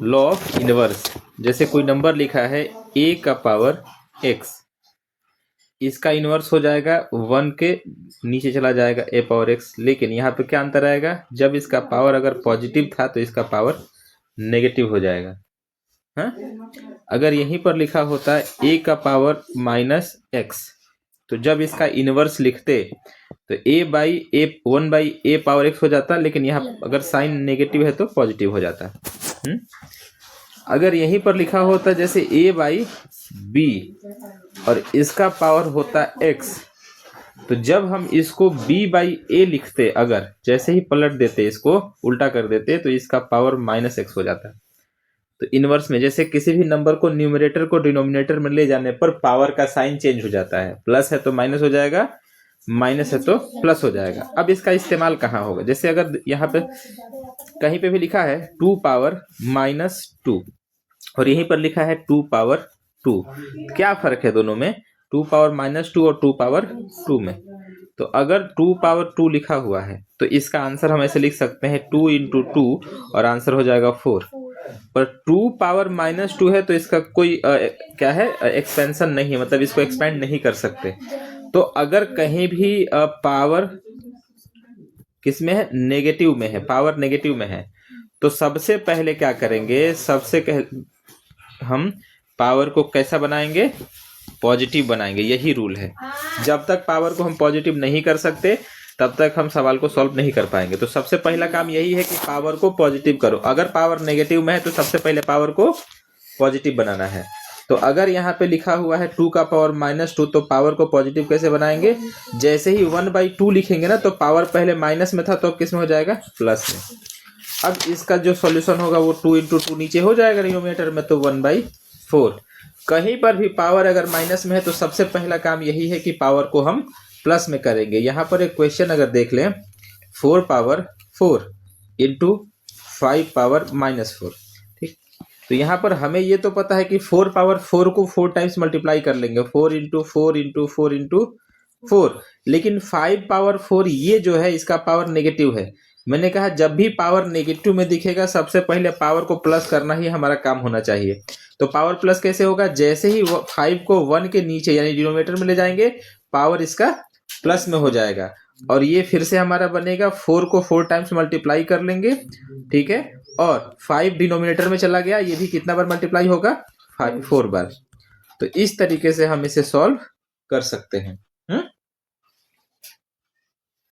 Law of inverse. जैसे कोई number लिखा है a का पावर x, इसका इनवर्स हो जाएगा 1 के नीचे चला जाएगा a पावर x, लेकिन यहाँ पे क्या अंतर आएगा, जब इसका पावर अगर पॉजिटिव था तो इसका पावर नेगेटिव हो जाएगा। हाँ, अगर यहीं पर लिखा होता है a का पावर माइनस x, तो जब इसका इनवर्स लिखते तो a by A 1 by A power x हो जाता, लेकिन यहाँ अगर साइन नेगेटिव है तो पॉजिटिव हो जाता। अगर यहीं पर लिखा होता जैसे a बाई बी और इसका पावर होता x, तो जब हम इसको b बाई ए लिखते, अगर जैसे ही पलट देते इसको उल्टा कर देते तो इसका पावर माइनस x हो जाता। तो इनवर्स में जैसे किसी भी नंबर को न्यूमरेटर को डिनोमिनेटर में ले जाने पर पावर का साइन चेंज हो जाता है, प्लस है तो माइनस हो जाएगा, माइनस है तो प्लस हो जाएगा। अब इसका इस्तेमाल कहाँ होगा, जैसे अगर यहाँ पे कहीं पे भी लिखा है 2 पावर माइनस 2 और यहीं पर लिखा है 2 पावर 2, क्या फर्क है दोनों में, 2 पावर माइनस 2 और 2 पावर 2 में। तो अगर 2 पावर 2 लिखा हुआ है तो इसका आंसर हम ऐसे लिख सकते हैं 2 इंटू 2 और आंसर हो जाएगा 4। पर 2 पावर माइनस 2 है तो इसका कोई क्या है, एक्सपेंशन नहीं है, मतलब इसको एक्सपेंड नहीं कर सकते। तो अगर कहीं भी पावर किसमें है, नेगेटिव में है, पावर नेगेटिव में है, तो सबसे पहले क्या करेंगे, हम पावर को कैसा बनाएंगे, पॉजिटिव बनाएंगे। यही रूल है, जब तक पावर को हम पॉजिटिव नहीं कर सकते तब तक हम सवाल को सॉल्व नहीं कर पाएंगे। तो सबसे पहला काम यही है कि पावर को पॉजिटिव करो। अगर पावर नेगेटिव में है तो सबसे पहले पावर को पॉजिटिव बनाना है। तो अगर यहाँ पे लिखा हुआ है 2 का पावर माइनस 2, तो पावर को पॉजिटिव कैसे बनाएंगे, जैसे ही 1/2 लिखेंगे ना, तो पावर पहले माइनस में था तो अब किस में हो जाएगा, प्लस में। अब इसका जो सॉल्यूशन होगा वो 2 इंटू 2 नीचे हो जाएगा न्यूमरेटर में, तो 1/4। कहीं पर भी पावर अगर माइनस में है तो सबसे पहला काम यही है कि पावर को हम प्लस में करेंगे। यहाँ पर एक क्वेश्चन अगर देख लें, 4 पावर 4 इंटू 5 पावर माइनस 4, ठीक। तो यहाँ पर हमें ये तो पता है कि 4 पावर 4 को 4 टाइम्स मल्टीप्लाई कर लेंगे, 4 इंटू 4 इंटू 4 इंटू 4, लेकिन 5 पावर 4 ये जो है इसका पावर नेगेटिव है। मैंने कहा जब भी पावर नेगेटिव में दिखेगा सबसे पहले पावर को प्लस करना ही हमारा काम होना चाहिए। तो पावर प्लस कैसे होगा, जैसे ही 5 को 1 के नीचे यानी डिनोमिनेटर में ले जाएंगे, पावर इसका प्लस में हो जाएगा और ये फिर से हमारा बनेगा 4 को 4 टाइम्स मल्टीप्लाई कर लेंगे, ठीक है, और 5 डिनोमिनेटर में चला गया, ये भी कितना बार मल्टीप्लाई होगा, 4 बार। तो इस तरीके से हम इसे सॉल्व कर सकते हैं।